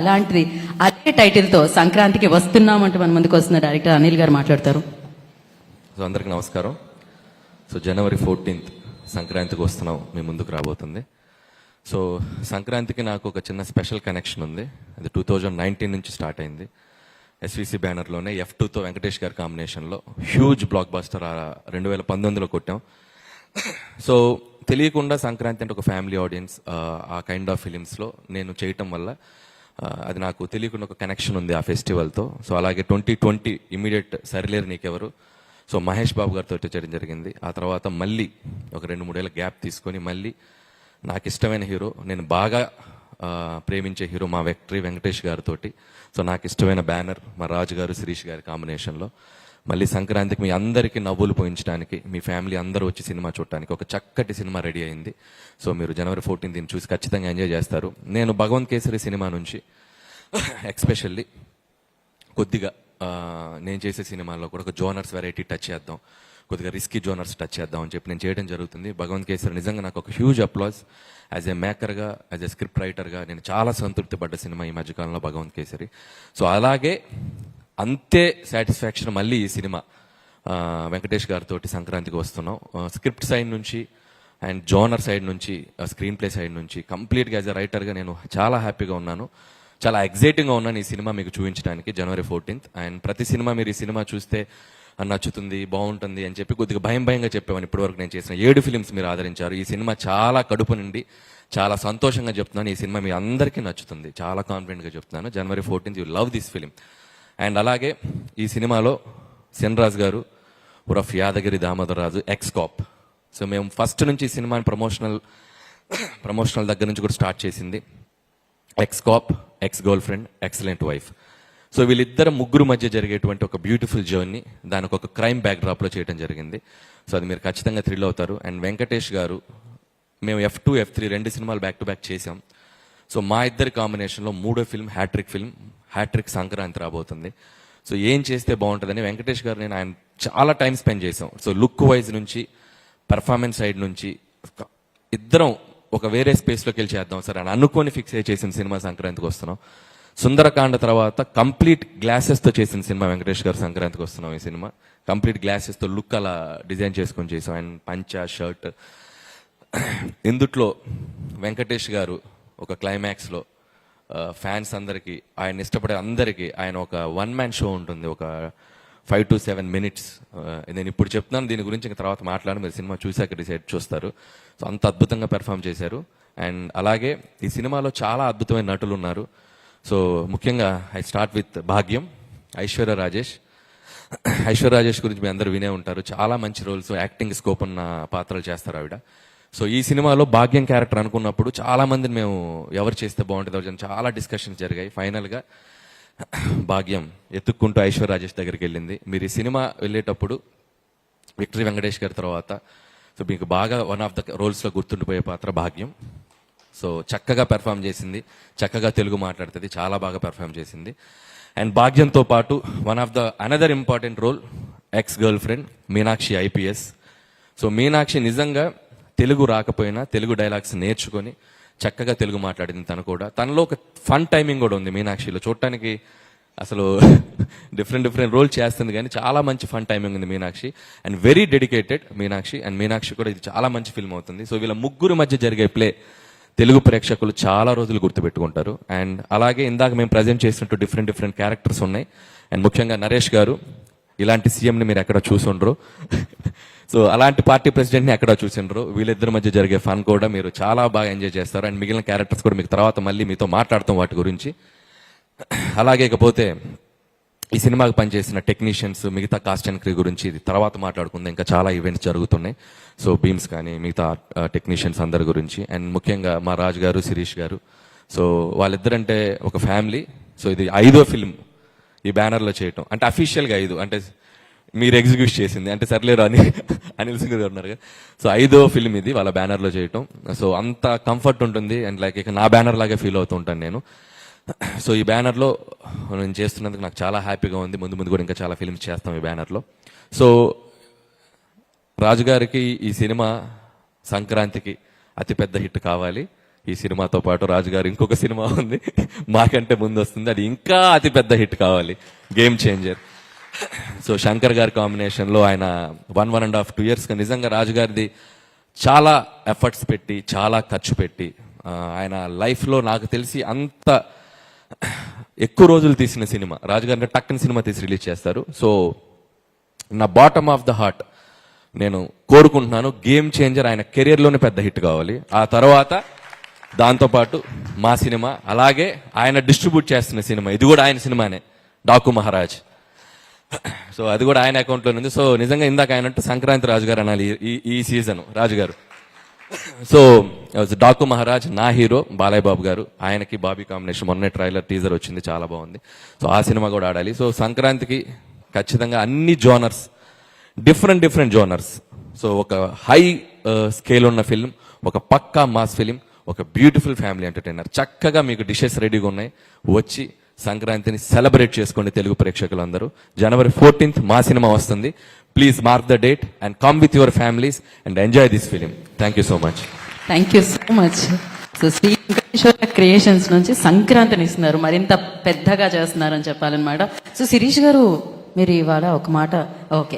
అలాంటిది అదే టైటిల్తో సంక్రాంతికి వస్తున్నామంటూ మన ముందుకు వస్తున్న డైరెక్టర్ అనిల్ గారు మాట్లాడతారు. సో అందరికి నమస్కారం. సో జనవరి 14th సంక్రాంతికి వస్తున్నాం మీ ముందుకు రాబోతుంది. సో సంక్రాంతికి నాకు ఒక చిన్న స్పెషల్ కనెక్షన్ ఉంది. అది 2019 నుంచి స్టార్ట్ అయింది. ఎస్విసి బ్యానర్లోనే F2తో వెంకటేష్ గారి కాంబినేషన్లో హ్యూజ్ బ్లాక్ బస్టర్ 2019లో కొట్టాం. సో తెలియకుండా సంక్రాంతి అంటే ఒక ఫ్యామిలీ ఆడియన్స్ ఆ కైండ్ ఆఫ్ ఫిలిమ్స్లో నేను చేయటం వల్ల అది నాకు తెలియకుండా ఒక కనెక్షన్ ఉంది ఆ ఫెస్టివల్తో. సో అలాగే 2020 ఇమీడియట్ సరిలేరు నీకెవరు, సో మహేష్ బాబు గారితో చేయడం జరిగింది. ఆ తర్వాత మళ్ళీ ఒక 2-3 ఏళ్ళ గ్యాప్ తీసుకొని మళ్ళీ నాకు ఇష్టమైన హీరో, నేను బాగా ప్రేమించే హీరో మా వెంకటేష్ గారితో, సో నాకు ఇష్టమైన బ్యానర్ మా రాజు గారు శిరీష్ గారి కాంబినేషన్లో మళ్ళీ సంక్రాంతికి మీ అందరికీ నవ్వులు పోయించడానికి, మీ ఫ్యామిలీ అందరూ వచ్చి సినిమా చూడటానికి ఒక చక్కటి సినిమా రెడీ అయింది. సో మీరు జనవరి 14 దీన్ని చూసి ఖచ్చితంగా ఎంజాయ్ చేస్తారు. నేను భగవంత్ కేసరి సినిమా నుంచి ఎక్స్పెషల్లీ కొద్దిగా నేను చేసే సినిమాల్లో కూడా ఒక జోనర్స్ వెరైటీ టచ్ చేద్దాం, కొద్దిగా రిస్కీ జోనర్స్ టచ్ చేద్దాం అని చెప్పి నేను చేయడం జరుగుతుంది. భగవంత్ కేసరి నిజంగా నాకు ఒక హ్యూజ్ అప్లాజ్. యాజ్ ఏ మేకర్గా, యాజ్ ఏ స్క్రిప్ట్ రైటర్గా నేను చాలా సంతృప్తి పడ్డ సినిమా ఈ మధ్యకాలంలో భగవంత్ కేసరి. సో అలాగే అంతే సాటిస్ఫాక్షన్ మళ్ళీ ఈ సినిమా వెంకటేష్ గారితో సంక్రాంతికి వస్తున్నాం. స్క్రిప్ట్ సైడ్ నుంచి అండ్ జోనర్ సైడ్ నుంచి, స్క్రీన్ ప్లే సైడ్ నుంచి కంప్లీట్గా యాజ్ ఎ రైటర్గా నేను చాలా హ్యాపీగా ఉన్నాను, చాలా ఎగ్జైటింగ్గా ఉన్నాను ఈ సినిమా మీకు చూపించడానికి జనవరి 14th. అండ్ ప్రతి సినిమా మీరు ఈ సినిమా చూస్తే నచ్చుతుంది, బాగుంటుంది అని చెప్పి కొద్దిగా భయంగా చెప్పేవాడిని. ఇప్పటివరకు నేను చేసిన 7 ఫిలిమ్స్ మీరు ఆదరించారు. ఈ సినిమా చాలా కడుపు నుండి చాలా సంతోషంగా చెప్తున్నాను, ఈ సినిమా మీ అందరికీ నచ్చుతుంది, చాలా కాన్ఫిడెంట్గా చెప్తున్నాను. జనవరి 14th you love this film. And అలాగే ఈ సినిమాలో సిన్రాజ్ గారు ఉరఫ్ యాదగిరి దామోదరరాజు ఎక్స్-కాప్. సో మేము ఫస్ట్ నుంచి ఈ సినిమాని ప్రమోషనల్ దగ్గర నుంచి కూడా స్టార్ట్ చేసింది X-cap, X-girl friend, excellent wife. So వీళ్ళిద్దరు ముగ్గురు మధ్య జరిగేటువంటి ఒక బ్యూటిఫుల్ జర్నీ దానికి ఒక క్రైమ్ బ్యాక్డ్రాప్లో చేయడం జరిగింది. సో అది మీరు ఖచ్చితంగా థ్రిల్ అవుతారు. అండ్ వెంకటేష్ గారు, మేము F2, F3 2 సినిమాలు బ్యాక్ టు బ్యాక్ చేసాం. సో మా ఇద్దరి కాంబినేషన్లో 3వ ఫిల్మ్ హ్యాట్రిక్ సంక్రాంతి రాబోతుంది. సో ఏం చేస్తే బాగుంటుందని వెంకటేష్ గారు నేను ఆయన చాలా టైం స్పెండ్ చేసాం. సో లుక్ వైజ్ నుంచి, పెర్ఫార్మెన్స్ సైడ్ నుంచి ఇద్దరం ఒక వేరే స్పేస్లోకి వెళ్ళి చేద్దాం సార్ అని అనుకొని ఫిక్స్ అయ్యి చేసిన సినిమా సంక్రాంతికి వస్తున్నాం. సుందరకాండ తర్వాత కంప్లీట్ గ్లాసెస్తో చేసిన సినిమా వెంకటేష్ గారు సంక్రాంతికి వస్తున్నాం. ఈ సినిమా కంప్లీట్ గ్లాసెస్తో లుక్ అలా డిజైన్ చేసుకొని చేసాం. అండ్ పంచా, షర్ట్, ఇందుట్లో వెంకటేష్ గారు ఒక క్లైమాక్స్లో ఫ్యాన్స్ అందరికీ, ఆయన ఇష్టపడే అందరికీ ఆయన ఒక 1-man షో ఉంటుంది, ఒక 5 to 7 minutes. నేను ఇప్పుడు చెప్తున్నాను, దీని గురించి ఇంకా తర్వాత మాట్లాడి మీరు సినిమా చూశాక డిసైడ్ చూస్తారు. సో అంత అద్భుతంగా పెర్ఫామ్ చేశారు. అండ్ అలాగే ఈ సినిమాలో చాలా అద్భుతమైన నటులు ఉన్నారు. సో ముఖ్యంగా ఐ స్టార్ట్ విత్ భాగ్యం, ఐశ్వర్య రాజేష్ గురించి మీ అందరూ వినే ఉంటారు. చాలా మంచి రోల్స్, యాక్టింగ్ స్కోప్ ఉన్న పాత్రలు చేస్తారు ఆవిడ. సో ఈ సినిమాలో భాగ్యం క్యారెక్టర్ అనుకున్నప్పుడు చాలా మందిని మేము ఎవరు చేస్తే బాగుంటుందో చాలా డిస్కషన్స్ జరిగాయి. ఫైనల్గా భాగ్యం ఎత్తుక్కుంటూ ఐశ్వర్య రాజేష్ దగ్గరికి వెళ్ళింది. మీరు ఈ సినిమా వెళ్ళేటప్పుడు విక్టరీ వెంకటేష్ గారి తర్వాత సో మీకు బాగా వన్ ఆఫ్ ద రోల్స్లో గుర్తుండిపోయే పాత్ర భాగ్యం. సో చక్కగా పెర్ఫామ్ చేసింది, చక్కగా తెలుగు మాట్లాడుతుంది, చాలా బాగా పెర్ఫామ్ చేసింది. అండ్ భాగ్యంతో పాటు one of the another important role ex girlfriend Meenakshi IPS. So Meenakshi నిజంగా తెలుగు రాకపోయినా తెలుగు డైలాగ్స్ నేర్చుకొని చక్కగా తెలుగు మాట్లాడింది. తను కూడా, తనలో ఒక ఫన్ టైమింగ్ కూడా ఉంది మీనాక్షిలో. చూడటానికి అసలు డిఫరెంట్ రోల్ చేస్తుంది కానీ చాలా మంచి ఫన్ టైమింగ్ ఉంది Meenakshi. And very dedicated Meenakshi. And Meenakshi కూడా ఇది చాలా మంచి ఫిల్మ్ అవుతుంది. సో వీళ్ళ ముగ్గురు మధ్య జరిగే ప్లే తెలుగు ప్రేక్షకులు చాలా రోజులు గుర్తుపెట్టుకుంటారు. అండ్ అలాగే ఇందాక మేము ప్రజెంట్ చేసినట్టు డిఫరెంట్ క్యారెక్టర్స్ ఉన్నాయి. అండ్ ముఖ్యంగా నరేష్ గారు, ఇలాంటి సీఎంని మీరు ఎక్కడ చూసుండ్రు, సో అలాంటి పార్టీ ప్రెసిడెంట్ని ఎక్కడ చూసిండ్రు. వీళ్ళిద్దరి మధ్య జరిగే ఫన్ కూడా మీరు చాలా బాగా ఎంజాయ్ చేస్తారు. అండ్ మిగిలిన క్యారెక్టర్స్ కూడా మీకు తర్వాత మళ్ళీ మీతో మాట్లాడతాం వాటి గురించి. అలాగే ఇకపోతే ఈ సినిమాకి పనిచేసిన టెక్నీషియన్స్, మిగతా కాస్ట్ అండ్ క్రూ గురించి ఇది తర్వాత మాట్లాడుకుందాం. ఇంకా చాలా ఈవెంట్స్ జరుగుతున్నాయి. సో బీమ్స్ కానీ మిగతా టెక్నీషియన్స్ అందరి గురించి. అండ్ ముఖ్యంగా మా రాజు గారు, శిరీష్ గారు, సో వాళ్ళిద్దరంటే ఒక ఫ్యామిలీ. సో ఇది 5వ ఫిల్మ్ ఈ బ్యానర్లో చేయటం, అంటే అఫీషియల్గా 5, అంటే మీరు ఎగ్జిక్యూట్ చేసింది అంటే సర్లేరు అని అనిల్ సింగ్ గారు ఉన్నారు కదా. సో 5వ ఫిల్మ్ ఇది వాళ్ళ బ్యానర్లో చేయటం. సో అంత కంఫర్ట్ ఉంటుంది. అండ్ లైక్ ఇక నా బ్యానర్ లాగే ఫీల్ అవుతూ ఉంటాను నేను. సో ఈ బ్యానర్లో నేను చేస్తున్నందుకు నాకు చాలా హ్యాపీగా ఉంది. ముందు కూడా ఇంకా చాలా ఫిల్మ్స్ చేస్తాం ఈ బ్యానర్లో. సో రాజుగారికి ఈ సినిమా సంక్రాంతికి అతిపెద్ద హిట్ కావాలి. ఈ సినిమాతో పాటు రాజు గారు ఇంకొక సినిమా ఉంది మాకంటే ముందు వస్తుంది, అది ఇంకా అతిపెద్ద హిట్ కావాలి, గేమ్ చేంజర్. సో శంకర్ గారి కాంబినేషన్ లో ఆయన 1.5 2 years నిజంగా రాజు గారిది చాలా ఎఫర్ట్స్ పెట్టి చాలా ఖర్చు పెట్టి ఆయన లైఫ్ లో నాకు తెలిసి అంత ఎక్కువ రోజులు తీసిన సినిమా రాజు గారిని టక్కని సినిమా తీసి రిలీజ్ చేస్తారు. సో నా బాటమ్ ఆఫ్ ద హార్ట్ నేను కోరుకుంటున్నాను గేమ్ చేంజర్ ఆయన కెరియర్ లోనే పెద్ద హిట్ కావాలి. ఆ తర్వాత దాంతోపాటు మా సినిమా, అలాగే ఆయన డిస్ట్రిబ్యూట్ చేస్తున్న సినిమా, ఇది కూడా ఆయన సినిమానే, డాకు మహారాజ్. సో అది కూడా ఆయన అకౌంట్ లో ఉంది. సో నిజంగా ఇందాక ఆయన అంటే సంక్రాంతి రాజు గారు అనాలి ఈ సీజన్ రాజు గారు. సో డాకు మహారాజ్ నా హీరో బాలయ్య బాబు గారు, ఆయనకి బాబీ కాంబినేషన్, మొన్నే ట్రైలర్ టీజర్ వచ్చింది, చాలా బాగుంది. సో ఆ సినిమా కూడా ఆడాలి. సో సంక్రాంతికి ఖచ్చితంగా అన్ని జోనర్స్, డిఫరెంట్ జోనర్స్, సో ఒక హై స్కేల్ ఉన్న ఫిల్మ్, ఒక పక్కా మాస్ ఫిలిం, ఒక బ్యూటిఫుల్ ఫ్యామిలీ ఎంటర్టైనర్. చక్కగా మీకు డిషెస్ రెడీగా ఉన్నాయి, వచ్చి సంక్రాంతిని సెలబ్రేట్ చేసుకోండి తెలుగు ప్రేక్షకులందరూ. January 14th మా సినిమా వస్తుంది. Please mark the date and come with your families and enjoy this film. Thank you so much. Thank you so much. So Sri Venkateswara creations నుంచి సంక్రాంతిని ఇస్తున్నారు, మరింత పెద్దగా చేస్తున్నారని చెప్పాలన్నమాట. సో శిరీష్ గారు, మీరు ఇవాళ ఒక మాట, ఓకే,